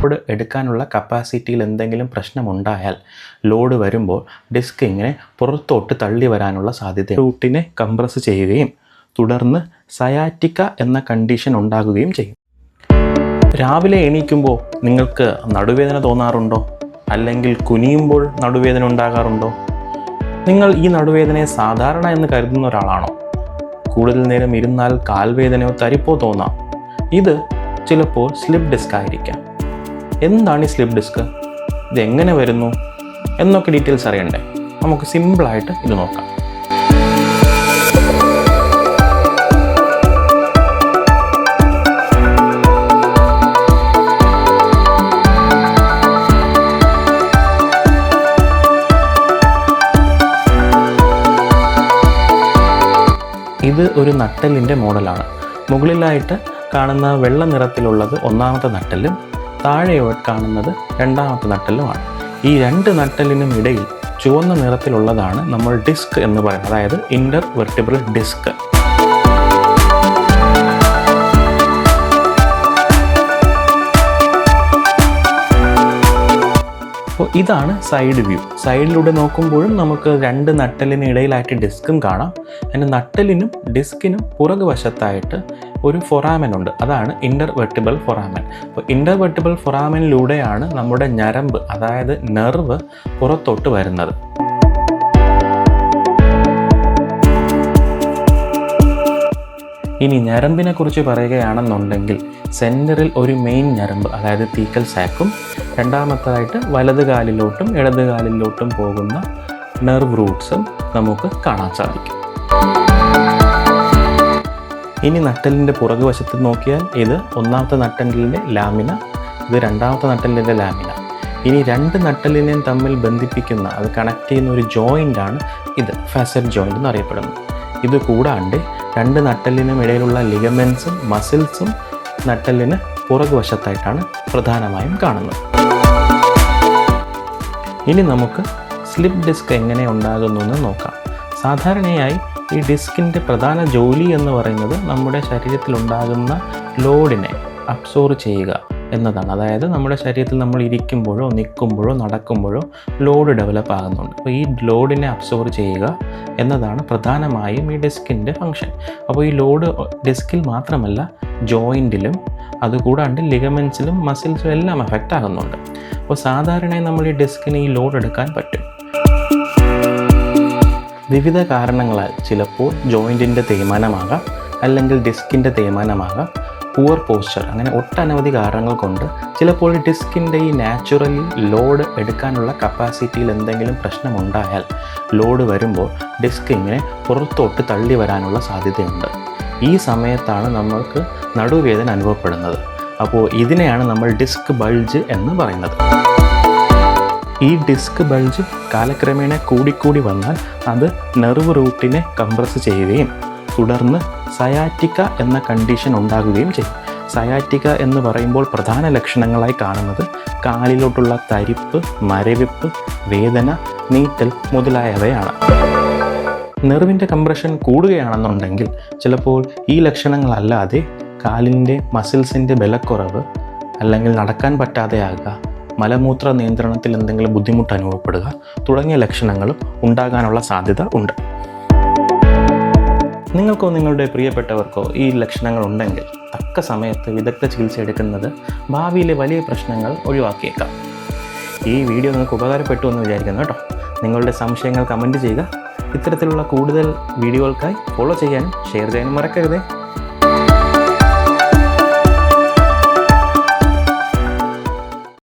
Load എടുക്കാനുള്ള കപ്പാസിറ്റിയിൽ എന്തെങ്കിലും പ്രശ്നമുണ്ടായാൽ load വരുമ്പോൾ ഡിസ്ക് ഇങ്ങനെ പുറത്തോട്ട് തള്ളി വരാനുള്ള സാധ്യത റൂട്ടിനെ കംപ്രസ് ചെയ്യുകയും തുടർന്ന് സയാറ്റിക്ക എന്ന കണ്ടീഷൻ ഉണ്ടാകുകയും ചെയ്യും. രാവിലെ എണീക്കുമ്പോൾ നിങ്ങൾക്ക് നടുവേദന തോന്നാറുണ്ടോ? അല്ലെങ്കിൽ കുനിയുമ്പോൾ നടുവേദന ഉണ്ടാകാറുണ്ടോ? നിങ്ങൾ ഈ നടുവേദനയെ സാധാരണ എന്ന് കരുതുന്ന ഒരാളാണോ? കൂടുതൽ നേരം ഇരുന്നാൽ കാൽവേദനയോ തരിപ്പോ തോന്നാം. ഇത് ചിലപ്പോൾ സ്ലിപ്പ് ഡിസ്ക് ആയിരിക്കാം. എന്താണ് ഈ സ്ലിപ്പ് ഡിസ്ക്? ഇത് എങ്ങനെ വരുന്നു എന്നൊക്കെ ഡീറ്റെയിൽസ് അറിയണ്ടേ? നമുക്ക് സിമ്പിളായിട്ട് ഇത് നോക്കാം. ഇത് ഒരു നട്ടെല്ലിൻ്റെ മോഡലാണ്. മുകളിലായിട്ട് കാണുന്ന വെള്ള നിറത്തിലുള്ളത് ഒന്നാമത്തെ നട്ടെല്ലും താഴെയോട്ട് കാണുന്നത് രണ്ടാമത്തെ നട്ടെല്ലുമാണ്. ഈ രണ്ട് നട്ടെല്ലിനും ഇടയിൽ ചുവന്ന നിറത്തിലുള്ളതാണ് നമ്മൾ ഡിസ്ക് എന്ന് പറയുന്നത്, അതായത് ഇന്റർ വെർട്ടിബ്രൽ ഡിസ്ക്. അപ്പോൾ ഇതാണ് സൈഡ് വ്യൂ. സൈഡിലൂടെ നോക്കുമ്പോഴും നമുക്ക് രണ്ട് നട്ടെല്ലിന് ഇടയിലായിട്ട് ഡിസ്കും കാണാം. അതിൻ്റെ നട്ടെല്ലിനും ഡിസ്കിനും പുറകുവശത്തായിട്ട് ഒരു ഫൊറാമൻ ഉണ്ട്, അതാണ് ഇന്റർ വെർട്ടിബ്രൽ ഫൊറാമൻ. അപ്പോൾ ഇന്റർ വെർട്ടിബ്രൽ ഫൊറാമനിലൂടെയാണ് നമ്മുടെ ഞരമ്പ്, അതായത് നെർവ് പുറത്തോട്ട് വരുന്നത്. ഇനി ഞരമ്പിനെ കുറിച്ച് പറയുകയാണെന്നുണ്ടെങ്കിൽ സെൻറ്ററിൽ ഒരു മെയിൻ ഞരമ്പ്, അതായത് തീക്കൽ സാക്കും, രണ്ടാമത്തേതായിട്ട് വലത് കാലിലോട്ടും ഇടത് കാലിലോട്ടും പോകുന്ന നെർവ് റൂട്ട്സും നമുക്ക് കാണാൻ സാധിക്കും. ഇനി നട്ടെല്ലിൻ്റെ പുറകുവശത്ത് നോക്കിയാൽ ഇത് ഒന്നാമത്തെ നട്ടെല്ലിൻ്റെ ലാമിന, ഇത് രണ്ടാമത്തെ നട്ടെല്ലിൻ്റെ ലാമിന. ഇനി രണ്ട് നട്ടെല്ലിനെയും തമ്മിൽ ബന്ധിപ്പിക്കുന്ന, അത് കണക്ട് ചെയ്യുന്ന ഒരു ജോയിൻ്റാണ് ഇത്, ഫാസറ്റ് ജോയിൻ്റ് എന്നറിയപ്പെടുന്നത്. ഇത് കൂടാണ്ട് രണ്ട് നട്ടെല്ലിനും ഇടയിലുള്ള ലിഗമെൻസും മസിൽസും നട്ടെല്ലിന് പുറകുവശത്തായിട്ടാണ് പ്രധാനമായും കാണുന്നത്. ഇനി നമുക്ക് സ്ലിപ്പ് ഡിസ്ക് എങ്ങനെ ഉണ്ടാകുന്നു എന്ന് നോക്കാം. സാധാരണയായി ഈ ഡിസ്കിൻ്റെ പ്രധാന ജോലി എന്ന് പറയുന്നത് നമ്മുടെ ശരീരത്തിലുണ്ടാകുന്ന ലോഡിനെ അബ്സോർബ് ചെയ്യുക എന്നതാണ്. അതായത് നമ്മുടെ ശരീരത്തിൽ നമ്മൾ ഇരിക്കുമ്പോഴോ നിൽക്കുമ്പോഴോ നടക്കുമ്പോഴോ ലോഡ് ഡെവലപ്പ് ആകുന്നുണ്ട്. അപ്പോൾ ഈ ലോഡിനെ അബ്സോർബ് ചെയ്യുക എന്നതാണ് പ്രധാനമായും ഈ ഡിസ്കിൻ്റെ ഫങ്ഷൻ. അപ്പോൾ ഈ ലോഡ് ഡിസ്കിൽ മാത്രമല്ല ജോയിൻറ്റിലും അതുകൂടാണ്ട് ലിഗമെൻസിലും മസിൽസിലും എല്ലാം എഫക്റ്റ് ആകുന്നുണ്ട്. അപ്പോൾ സാധാരണയായി നമ്മൾ ഈ ഡിസ്കിന് ഈ ലോഡ് എടുക്കാൻ പറ്റും. വിവിധ കാരണങ്ങളാൽ ചിലപ്പോൾ ജോയിൻറ്റിൻ്റെ തേയ്മാനമാകാം, അല്ലെങ്കിൽ ഡിസ്കിൻ്റെ തേയ്മാനമാകാം, പുവർ പോസ്ചർ, അങ്ങനെ ഒട്ടനവധി കാരണങ്ങൾ കൊണ്ട് ചിലപ്പോൾ ഡിസ്കിൻ്റെ ഈ നാച്ചുറലി ലോഡ് എടുക്കാനുള്ള കപ്പാസിറ്റിയിൽ എന്തെങ്കിലും പ്രശ്നമുണ്ടായാൽ ലോഡ് വരുമ്പോൾ ഡിസ്ക് ഇങ്ങനെ പുറത്തോട്ട് തള്ളി വരാനുള്ള സാധ്യതയുണ്ട്. ഈ സമയത്താണ് നമ്മൾക്ക് നടുവേദന അനുഭവപ്പെടുന്നത്. അപ്പോൾ ഇതിനെയാണ് നമ്മൾ ഡിസ്ക് ബൾജ് എന്ന് പറയുന്നത്. ഈ ഡിസ്ക് ബൾജ് കാലക്രമേണ കൂടിക്കൂടി വന്നാൽ അത് നെർവ് റൂട്ടിനെ കംപ്രസ് ചെയ്യുകയും തുടർന്ന് സയാറ്റിക്ക എന്ന കണ്ടീഷൻ ഉണ്ടാകുകയും ചെയ്യും. സയാറ്റിക്ക എന്ന് പറയുമ്പോൾ പ്രധാന ലക്ഷണങ്ങളായി കാണുന്നത് കാലിലോട്ടുള്ള തരിപ്പ്, മരവിപ്പ്, വേദന, നീറ്റൽ മുതലായവയാണ്. നെർവിൻ്റെ കംപ്രഷൻ കൂടുകയാണെന്നുണ്ടെങ്കിൽ ചിലപ്പോൾ ഈ ലക്ഷണങ്ങളല്ലാതെ കാലിൻ്റെ മസിൽസിൻ്റെ ബലക്കുറവ്, അല്ലെങ്കിൽ നടക്കാൻ പറ്റാതെയാകുക, മലമൂത്ര നിയന്ത്രണത്തിൽ എന്തെങ്കിലും ബുദ്ധിമുട്ട് അനുഭവപ്പെടുക തുടങ്ങിയ ലക്ഷണങ്ങളും ഉണ്ടാകാനുള്ള സാധ്യത ഉണ്ട്. നിങ്ങൾക്കോ നിങ്ങളുടെ പ്രിയപ്പെട്ടവർക്കോ ഈ ലക്ഷണങ്ങൾ ഉണ്ടെങ്കിൽ തക്ക സമയത്ത് വിദഗ്ധ ചികിത്സ എടുക്കുന്നത് ഭാവിയിലെ വലിയ പ്രശ്നങ്ങൾ ഒഴിവാക്കിയേക്കാം. ഈ വീഡിയോ നിങ്ങൾക്ക് ഉപകാരപ്പെട്ടു എന്ന് വിചാരിക്കുന്നു കേട്ടോ. നിങ്ങളുടെ സംശയങ്ങൾ കമൻറ്റ് ചെയ്യുക. ഇത്തരത്തിലുള്ള കൂടുതൽ വീഡിയോകൾക്കായി ഫോളോ ചെയ്യാനും ഷെയർ ചെയ്യാനും മറക്കരുതേ.